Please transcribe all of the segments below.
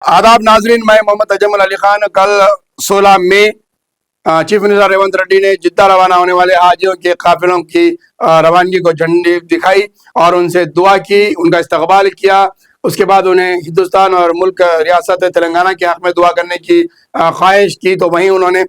आदाब नाजरीन, मैं मोहम्मद अजमल अली खान। कल 16 मई चीफ मिनिस्टर रेवंत रेड्डी ने जिद्दा रवाना होने वाले हाजियों के काफिलों की रवानगी को झंडी दिखाई और उनसे दुआ की, उनका इस्तकबाल किया। उसके बाद उन्हें हिंदुस्तान और मुल्क रियासत तेलंगाना के हक में दुआ करने की ख्वाहिश की। तो वहीं उन्होंने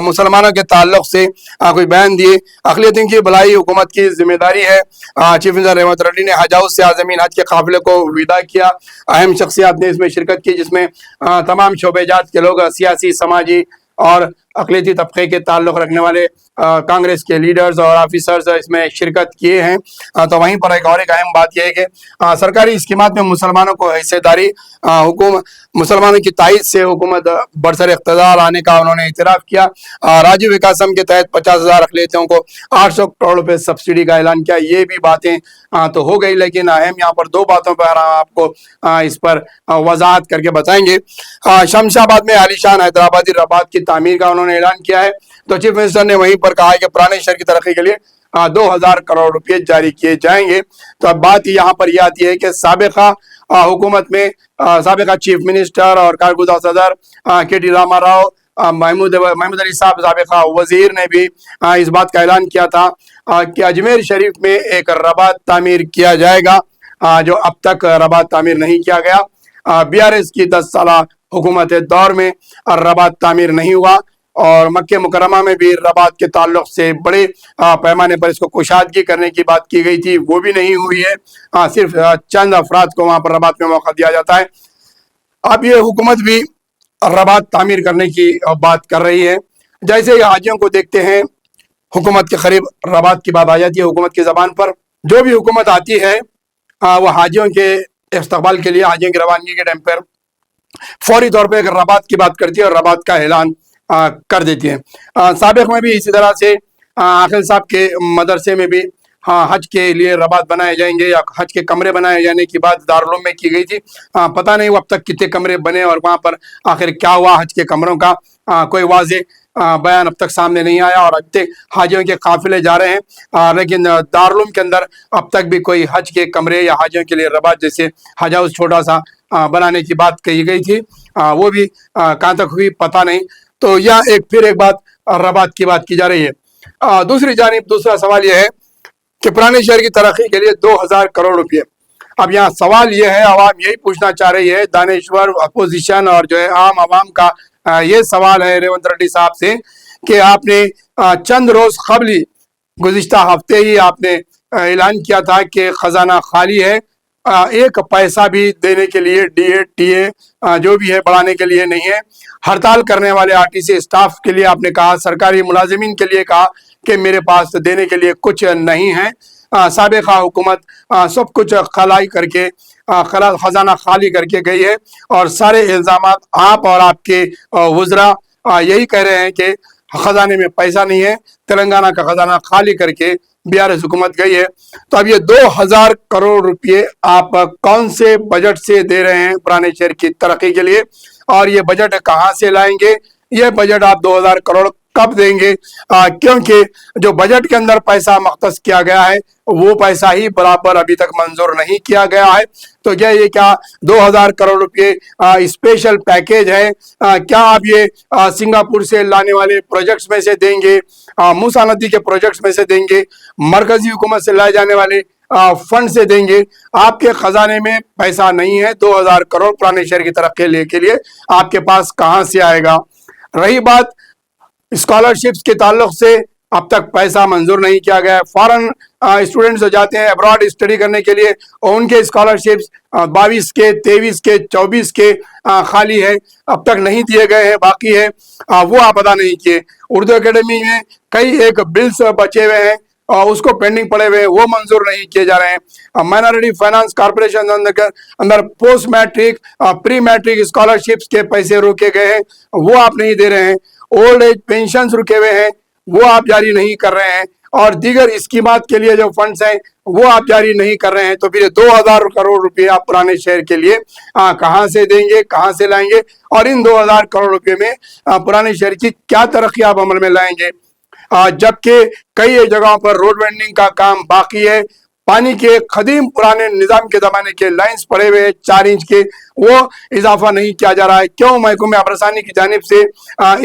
मुसलमानों के ताल्लुक से कुछ बयान दिए। अक़लियतों की भलाई हुकूमत की जिम्मेदारी है। चीफ मिनिस्टर रेवंत रेड्डी ने हज हाउस से आज़मीन हज के काफिले को विदा किया। अहम शख्सियात ने इसमें शिरकत की, जिसमें तमाम शोबेजात के लोग, सियासी, समाजी और अक़लियती तबके के ताल्लुक़ रखने वाले कांग्रेस के लीडर्स और ऑफिसर्स इसमें शिरकत किए हैं। तो वहीं पर एक अहम बात यह है कि सरकारी स्कीमात में मुसलमानों को हिस्सेदारी, मुसलमानों की तायद से हुकूमत बरसर इक़्तिदार आने का उन्होंने इतराफ़ किया। राज्य विकासम के तहत 50,000 अक़लियतों को 800 करोड़ रुपए सब्सिडी का ऐलान किया। ये भी बातें तो हो गई, लेकिन अहम यहाँ पर दो बातों पर आपको इस पर वजाहत करके बताएंगे। शमशाबाद में आलीशान हैदराबादी रबात की तामीर का उन्होंने ऐलान किया है। तो चीफ मिनिस्टर ने वहीं पर कहा है कि पुराने शहर की तरक्की के लिए 2,000 करोड़ रुपए जारी किए जाएंगे। तो अब बात यहाँ पर यह आती है कि साबिका हुकूमत में साबिका चीफ मिनिस्टर और कारगुज़ार सदर के.टी. रामाराव, महमूद अली साहब साबिका वजीर ने भी इस बात का ऐलान किया था कि अजमेर शरीफ में एक रबात तामीर किया जाएगा, जो अब तक रबात तामीर नहीं किया गया। BRS की 10 साला हुकूमत दौर में रबात तामीर नहीं हुआ और मक्के मुकरमा में भी रबात के ताल्लुक से बड़े पैमाने पर इसको कुशादगी करने की बात की गई थी, वो भी नहीं हुई है। सिर्फ चंद अफराद को वहाँ पर रबात में मौका दिया जाता है। अब ये हुकूमत भी रबात तामीर करने की बात कर रही है। जैसे ही हाजियों को देखते हैं, हुकूमत के करीब रबात की बात आ जाती है। हुकूमत की ज़बान पर जो भी हुकूमत आती है वो हाजियों के इस्तकबाल के लिए, हाजियों की रवानगी के टाइम पर फौरी तौर पर रबात की बात करती है और रबात का ऐलान कर देती है। साबिक में भी इसी तरह से आखिल साहब के मदरसे में भी हज के लिए रबात बनाए जाएंगे या हज के कमरे बनाए जाने की बात दारुल उलूम में की गई थी। पता नहीं वो अब तक कितने कमरे बने और वहाँ पर आखिर क्या हुआ हज के कमरों का, कोई वाज़ेह बयान अब तक सामने नहीं आया। और अब तक हाजियों के काफिले जा रहे हैं, लेकिन दारुल उलूम के अंदर अब तक भी कोई हज के कमरे या हाजियों के लिए रबात जैसे हज हाउस छोटा सा बनाने की बात कही गई थी, वो भी कहाँ तक हुई पता नहीं। तो यह फिर एक बात रबात की बात की जा रही है। दूसरी जानिब दूसरा सवाल यह है कि पुराने शहर की तरक्की के लिए 2,000 करोड़ रुपए। अब यहाँ सवाल यह है, आवाम यही पूछना चाह रही है, दानिश्वर, अपोजिशन और जो है आम आवाम का ये सवाल है रेवंत रेड्डी साहब से कि आपने चंद रोज कबल गुज़िश्ता हफ्ते ही आपने ऐलान किया था कि खजाना खाली है, एक पैसा भी देने के लिए DA TA जो भी है बढ़ाने के लिए नहीं है। हड़ताल करने वाले RTC स्टाफ के लिए आपने कहा, सरकारी मुलाजिमीन के लिए कहा कि मेरे पास देने के लिए कुछ नहीं है। साबिका हुकूमत सब कुछ खलाई करके खजाना खाली करके गई है और सारे इल्ज़ामात आप और आपके वज़रा यही कह रहे हैं कि खजाने में पैसा नहीं है, तेलंगाना का खजाना खाली करके BRS हुकूमत गई है। तो अब ये 2,000 करोड़ रुपए आप कौन से बजट से दे रहे हैं पुराने शहर की तरक्की के लिए, और ये बजट कहाँ से लाएंगे? ये बजट आप 2,000 करोड़ कब देंगे? क्योंकि जो बजट के अंदर पैसा मख्तस किया गया है वो पैसा ही बराबर अभी तक मंजूर नहीं किया गया है। तो ये क्या 2,000 करोड़ रुपए स्पेशल पैकेज है? क्या आप ये सिंगापुर से लाने वाले प्रोजेक्ट्स में से देंगे, मूसा नदी के प्रोजेक्ट्स में से देंगे, मरकजी हुकूमत से लाए जाने वाले फंड से देंगे? आपके खजाने में पैसा नहीं है। 2,000 करोड़ पुराने शहर की तरक्की के लिए आपके पास कहाँ से आएगा? रही बात स्कॉलरशिप्स के ताल्लुक से, अब तक पैसा मंजूर नहीं किया गया है। फॉरेन स्टूडेंट्स जो जाते हैं अब्रॉड स्टडी करने के लिए, उनके स्कॉलरशिप्स 22 के, 23 के, 24 के खाली है, अब तक नहीं दिए गए हैं, बाकी है, वो आप अदा नहीं किए। उर्दू एकेडमी में कई एक बिल्स बचे हुए हैं और उसको पेंडिंग पड़े हुए हैं, वो मंजूर नहीं किए जा रहे हैं। माइनॉरिटी फाइनेंस कॉर्पोरेशन अंदर post matric, pre matric scholarships के पैसे रोके गए हैं, वो आप नहीं दे रहे हैं। ओल्ड एज पेंशन रुके हुए हैं, वो आप जारी नहीं कर रहे हैं, और दीगर स्कीमात के लिए जो फंड्स हैं वो आप जारी नहीं कर रहे हैं। तो फिर 2,000 करोड़ रुपए आप पुराने शहर के लिए कहाँ से देंगे, कहाँ से लाएंगे? और इन 2,000 करोड़ रुपए में पुराने शहर की क्या तरक्की आप अमल में लाएंगे? जबकि कई जगहों पर रोड वेंडिंग का काम बाकी है, पानी के कदीम पुराने निजाम के जमाने के लाइंस पड़े हुए 4 इंच के, वो इजाफा नहीं किया जा रहा है। क्यों महकमे आबरसानी की जानिब से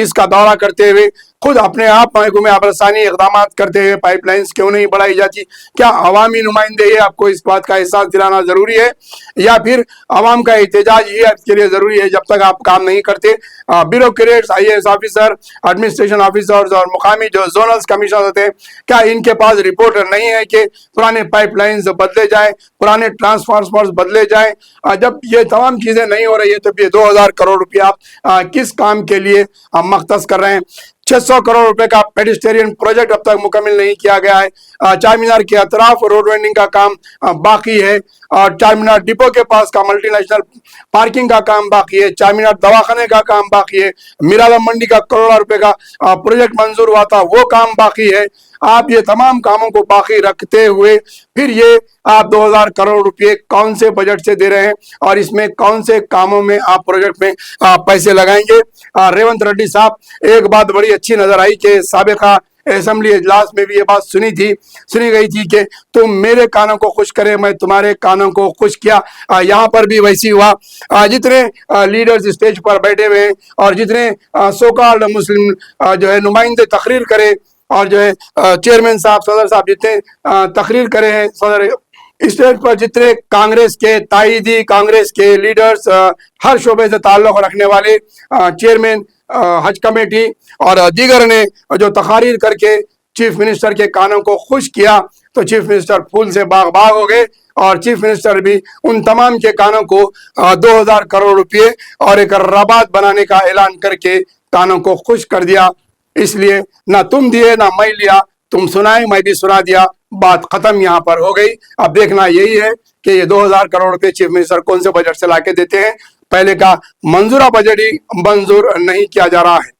इसका दौरा करते हुए खुद अपने आप महकमे आबरसानी इकदाम करते हुए पाइपलाइंस क्यों नहीं बढ़ाई जाती? क्या अवामी नुमाइंदे ये आपको इस बात का एहसास दिलाना जरूरी है, या फिर अवाम का एहतजाज ये आपके लिए जरूरी है? जब तक आप काम नहीं करते, bureaucrats, IAS officer, administration officers और मुकामी जो जोनल कमिश्नर होते हैं, क्या इनके पास रिपोर्ट नहीं है कि पुराने पाइपलाइंस बदले जाए, पुराने ट्रांसफार्मर्स बदले जाए? जब ये तमाम चीजें नहीं हो रही है तो ये 2000 करोड़ रुपया आप किस काम के लिए मख्तस कर रहे हैं? 600 करोड़ रुपए का पेडिस्टेरियन प्रोजेक्ट अब तक मुकम्मल नहीं किया गया है। चार मीनार के अतराफ रोड वेंडिंग का काम बाकी है, और चार मीनार डिपो के पास का मल्टीनेशनल पार्किंग का काम बाकी है, चार मीनार दवाखाने का काम बाकी है, मीराला मंडी का करोड़ों रुपए का प्रोजेक्ट मंजूर हुआ था, वो काम बाकी है। आप ये तमाम कामों को बाकी रखते हुए फिर ये आप 2000 करोड़ रुपए कौन से बजट से दे रहे हैं, और इसमें कौन से कामों में आप प्रोजेक्ट में पैसे लगाएंगे? रेवंत रेड्डी साहब, एक बात बड़ी अच्छी नजर आई कि साबिका असेंबली इजलास में भी ये बात सुनी गई थी कि तुम मेरे कानों को खुश करे, मैं तुम्हारे कानों को खुश किया। यहाँ पर भी वैसी हुआ। जितने लीडर्स स्टेज पर बैठे हुए हैं और जितने सोकाल्ड मुस्लिम जो है नुमाइंदे तकरीर करे, और जो है चेयरमैन साहब, सदर साहब जितने तकरीर करे हैं, सदर स्टेज पर जितने कांग्रेस के ताईदी, कांग्रेस के लीडर्स, हर शोबे से ताल्लुक रखने वाले चेयरमैन हज कमेटी और दीगर ने जो तकारीर करके चीफ मिनिस्टर के कानों को खुश किया, तो चीफ मिनिस्टर फूल से बाग बाग हो गए, और चीफ मिनिस्टर भी उन तमाम के कानों को 2000 करोड़ रुपए और एक रबात बनाने का ऐलान करके कानों को खुश कर दिया। इसलिए ना तुम दिए ना मैं लिया, तुम सुनाए मैं भी सुना दिया, बात खत्म यहाँ पर हो गई। अब देखना यही है कि ये 2000 करोड़ रुपए चीफ मिनिस्टर कौन से बजट से लाके देते हैं। पहले का मंजूरा बजट ही मंजूर नहीं किया जा रहा है।